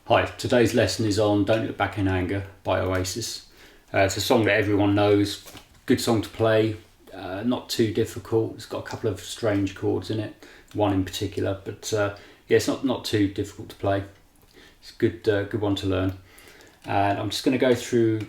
Hi, today's lesson is on Don't Look Back in Anger by Oasis. It's a song that everyone knows, good song to play, not too difficult. It's got a couple of strange chords in it, one in particular, but yeah, it's not too difficult to play. It's a good one to learn. And I'm just going to go through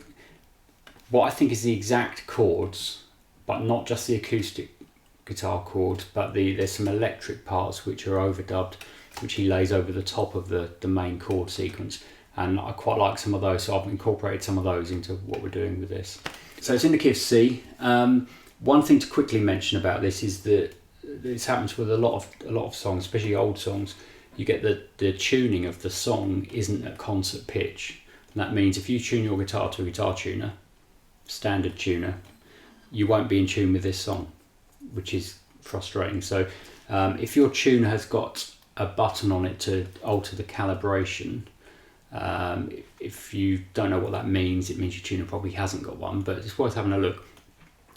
what I think is the exact chords, but not just the acoustic guitar chords, but there's some electric parts which are overdubbed, which he lays over the top of the main chord sequence, and I quite like some of those, so I've incorporated some of those into what we're doing with this. So it's in the key of C. One thing to quickly mention about this is that this happens with a lot of songs, especially old songs. You get the tuning of the song isn't at concert pitch, and that means if you tune your guitar to a guitar tuner, standard tuner, you won't be in tune with this song, which is frustrating. So if your tuner has got a button on it to alter the calibration, if you don't know what that means, it means your tuner probably hasn't got one, but it's worth having a look.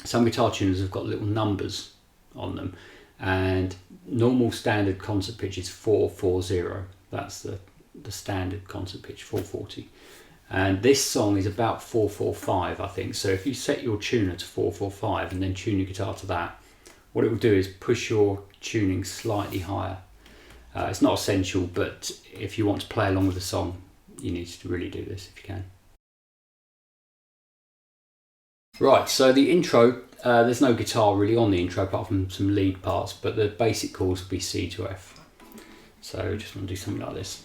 Some guitar tuners have got little numbers on them, and normal standard concert pitch is 440. That's the standard concert pitch, 440. And this song is about 445, I think. So if you set your tuner to 445 and then tune your guitar to that, what it will do is push your tuning slightly higher. It's not essential, but if you want to play along with the song, you need to really do this if you can. Right, so the intro, there's no guitar really on the intro apart from some lead parts, but the basic chords will be C to F. So just want to do something like this.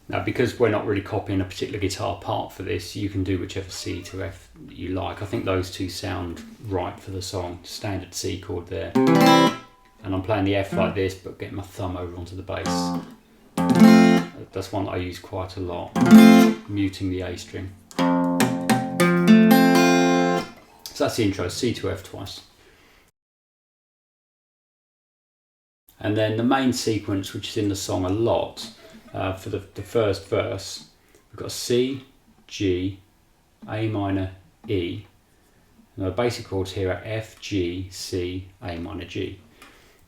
Now, because we're not really copying a particular guitar part for this, you can do whichever C to F you like. I think those two sound right for the song. Standard C chord there. And I'm playing the F like this, but getting my thumb over onto the bass. That's one that I use quite a lot. Muting the A string. So that's the intro, C to F twice. And then the main sequence, which is in the song a lot, for the first verse, we've got C, G, A minor, E. And the basic chords here are F, G, C, A minor, G.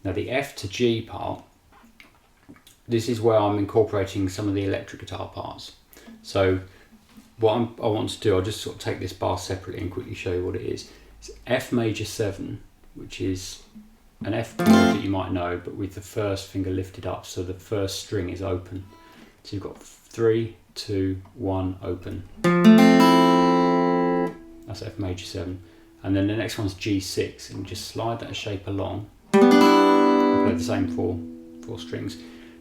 Now the F to G part, this is where I'm incorporating some of the electric guitar parts. So what I want to do, I'll just sort of take this bar separately and quickly show you what it is. It's F major 7, which is an F chord that you might know, but with the first finger lifted up, so the first string is open. So you've got 3, 2, 1, open. That's F major 7. And then the next one's G6, and just slide that shape along. And play the same four strings.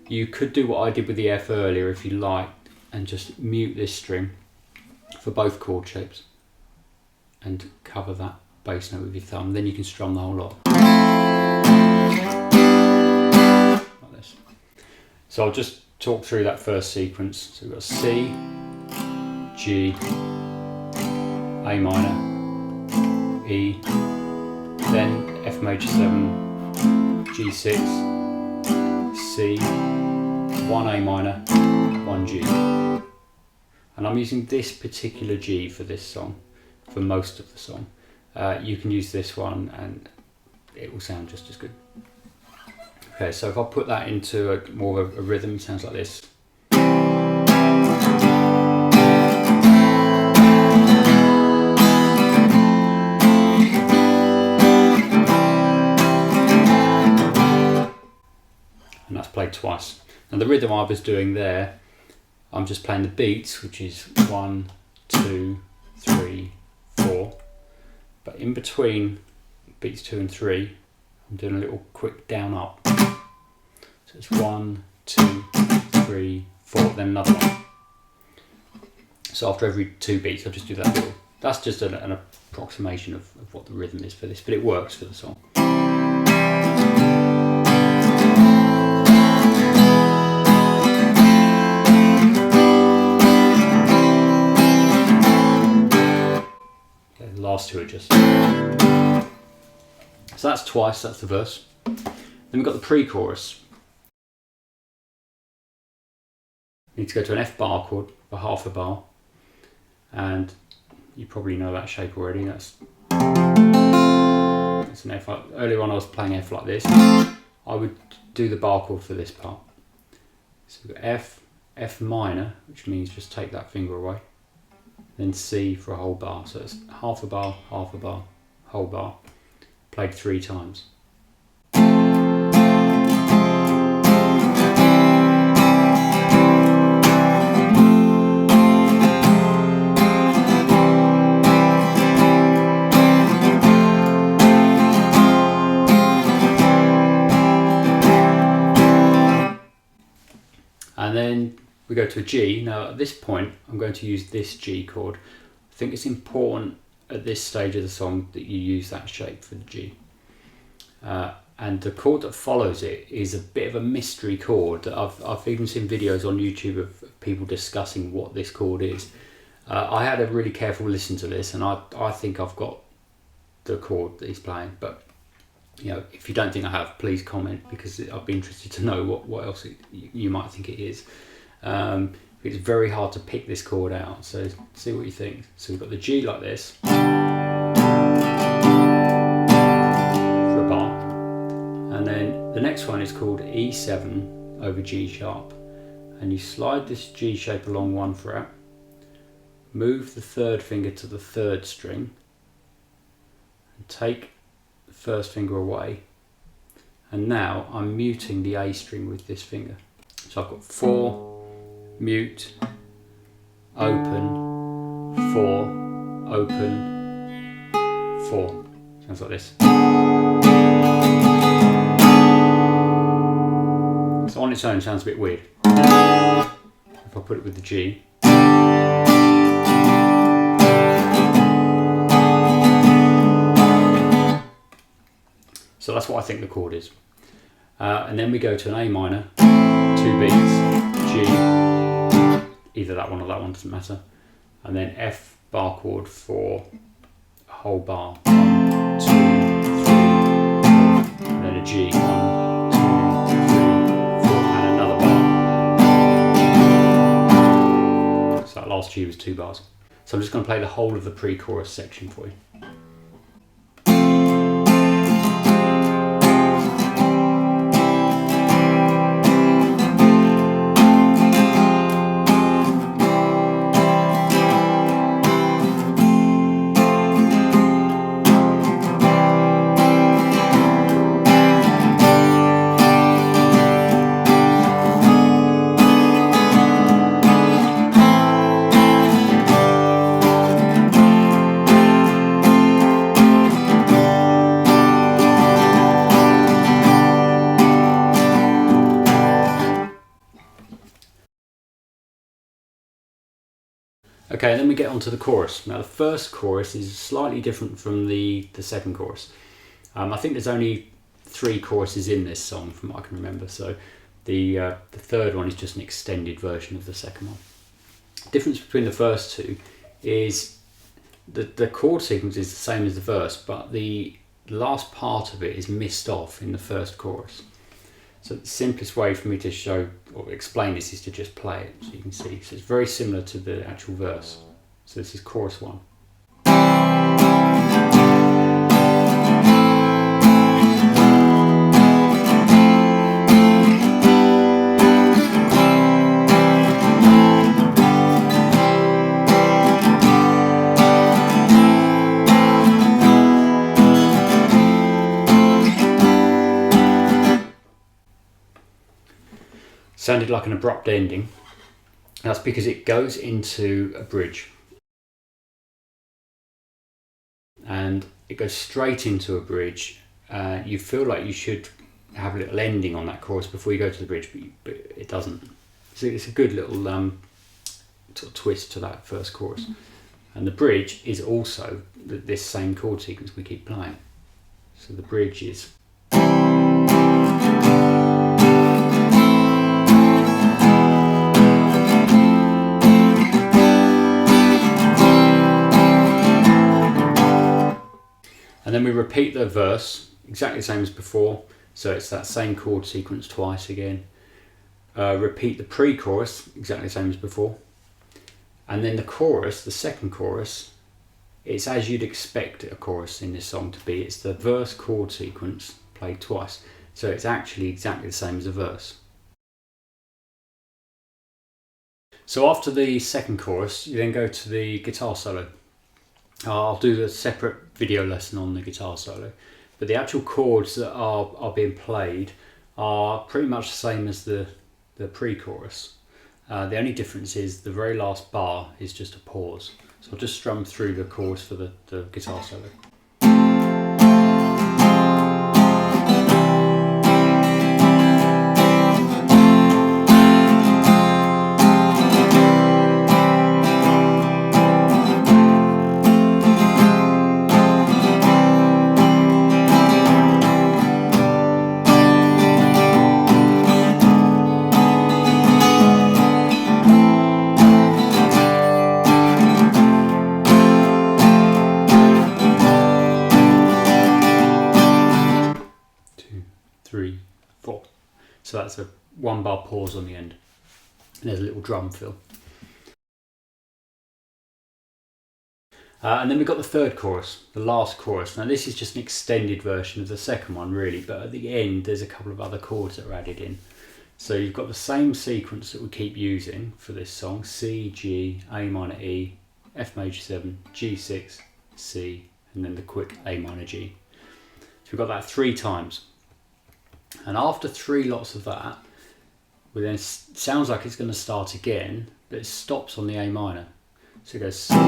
You could do what I did with the F earlier if you liked, and just mute this string for both chord shapes and cover that bass note with your thumb. Then you can strum the whole lot. Like this. So I'll just talk through that first sequence. So we've got C, G, A minor, E, then F major 7, G6, C, 1 A minor, 1 G. And I'm using this particular G for this song, for most of the song. You can use this one and it will sound just as good. Okay, so if I put that into more of a rhythm, it sounds like this. And that's played twice. Now the rhythm I was doing there, I'm just playing the beats, which is 1, 2, 3, 4. But in between beats 2 and 3, I'm doing a little quick down up. So it's 1, 2, 3, 4, then another one. So after every 2 beats, I'll just do that little. That's just an approximation of what the rhythm is for this, but it works for the song. Okay, the last two are just. So that's twice, that's the verse. Then we've got the pre-chorus. You need to go to an F bar chord for half a bar, and you probably know that shape already. That's an F. Earlier on I was playing F like this. I would do the bar chord for this part. So we've got F, F minor, which means just take that finger away, then C for a whole bar. So it's half a bar, whole bar, played 3 times. And then we go to a G. Now at this point I'm going to use this G chord. I think it's important at this stage of the song that you use that shape for the G. And the chord that follows it is a bit of a mystery chord. I've even seen videos on YouTube of people discussing what this chord is. I had a really careful listen to this, and I think I've got the chord that he's playing, but you know, if you don't think I have, please comment, because I'd be interested to know what else you might think it is. It's very hard to pick this chord out, so see what you think. So we've got the G like this for a bar, and then the next one is called E7 over G sharp, and you slide this G shape along 1 fret, move the 3rd finger to the 3rd string, and take first finger away, and now I'm muting the A string with this finger. So I've got 4, mute, open, 4, open, 4. Sounds like this. So on its own sounds a bit weird. If I put it with the G. So that's what I think the chord is. And then we go to an A minor, 2 beats, G, either that one or that one, doesn't matter. And then F bar chord for a whole bar, 1, 2, 3, 4. And then a G, 1, 2, 3, 4, and another bar. So that last G was 2 bars. So I'm just going to play the whole of the pre-chorus section for you. Okay, then we get onto the chorus. Now the first chorus is slightly different from the second chorus. I think there's only 3 choruses in this song from what I can remember, so the third one is just an extended version of the second one. The difference between the first 2 is the chord sequence is the same as the verse, but the last part of it is missed off in the first chorus. So the simplest way for me to show or explain this is to just play it so you can see. So it's very similar to the actual verse. So this is chorus 1. Sounded like an abrupt ending. That's because it goes into a bridge. And it goes straight into a bridge. You feel like you should have a little ending on that chorus before you go to the bridge, but it doesn't. So it's a good little sort of twist to that first chorus. And the bridge is also this same chord sequence we keep playing. So the bridge is... And then we repeat the verse, exactly the same as before, so it's that same chord sequence twice again. Repeat the pre-chorus, exactly the same as before. And then the chorus, the second chorus, it's as you'd expect a chorus in this song to be. It's the verse chord sequence played twice. So it's actually exactly the same as a verse. So after the second chorus, you then go to the guitar solo. I'll do a separate video lesson on the guitar solo. But the actual chords that are being played are pretty much the same as the pre-chorus. The only difference is the very last bar is just a pause. So I'll just strum through the chords for the guitar solo. Three, four. So that's a 1 bar pause on the end. And there's a little drum fill. And then we've got the third chorus, the last chorus. Now this is just an extended version of the second one really, but at the end there's a couple of other chords that are added in. So you've got the same sequence that we keep using for this song: C, G, A minor E, F major 7, G6, C, and then the quick A minor G. So we've got that 3 times. And after 3 lots of that, well, then it sounds like it's going to start again, but it stops on the A minor. So it goes C, G, A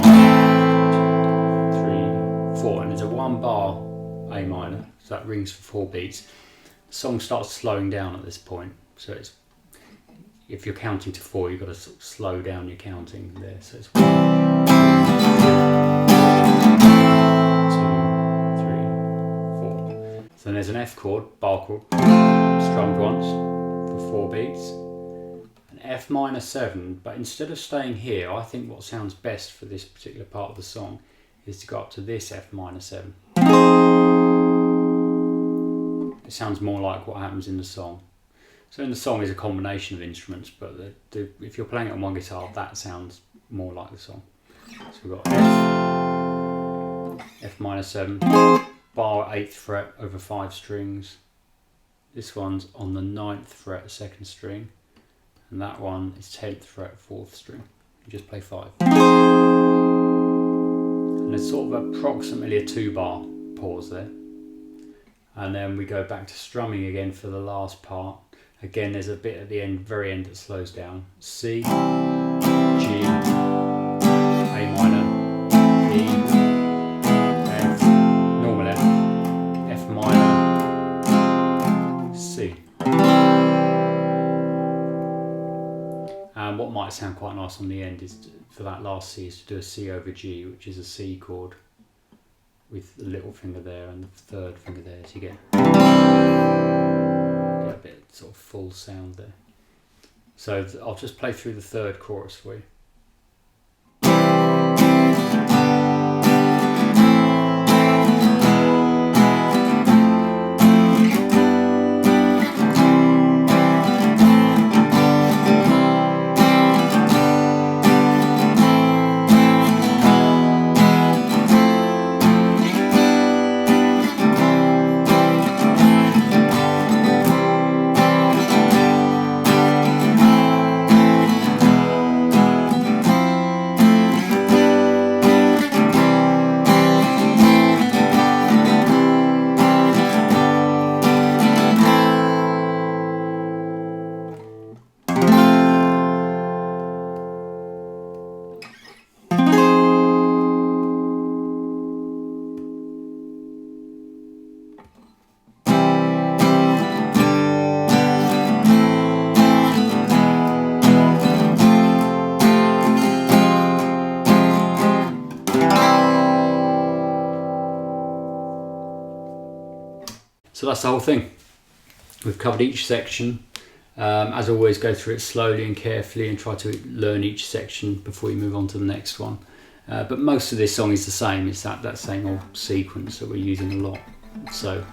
minor, 3, 4, and there's a 1 bar A minor, so that rings for 4 beats. The song starts slowing down at this point, so it's, if you're counting to 4, you've got to sort of slow down your counting there. So it's 1, 2, 3, 4. So then there's an F chord, bar chord, strummed once for 4 beats. An F minor 7, but instead of staying here, I think what sounds best for this particular part of the song is to go up to this F minor 7. It sounds more like what happens in the song. So in the song is a combination of instruments, but if you're playing it on one guitar, that sounds more like the song. So we've got F minor 7, bar 8th fret over 5 strings. This one's on the 9th fret, 2nd string, and that one is 10th fret, 4th string. You just play 5. And there's sort of approximately a 2 bar pause there. And then we go back to strumming again for the last part. Again, there's a bit at the end, very end, that slows down. C, G, A minor, E, F, normal F, F minor, C. And what might sound quite nice on the end is, for that last C, is to do a C over G, which is a C chord with the little finger there and the 3rd finger there, so you get a bit sort of full sound there. So I'll just play through the 3rd chorus for you. So that's the whole thing. We've covered each section. As always, go through it slowly and carefully and try to learn each section before you move on to the next one. But most of this song is the same. It's that same old sequence that we're using a lot. So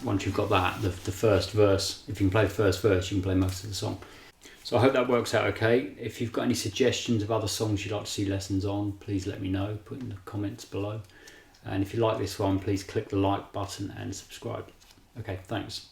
once you've got that, the first verse, if you can play the first verse, you can play most of the song. So I hope that works out okay. If you've got any suggestions of other songs you'd like to see lessons on, please let me know, put in the comments below. And if you like this one, please click the like button and subscribe. Okay, thanks.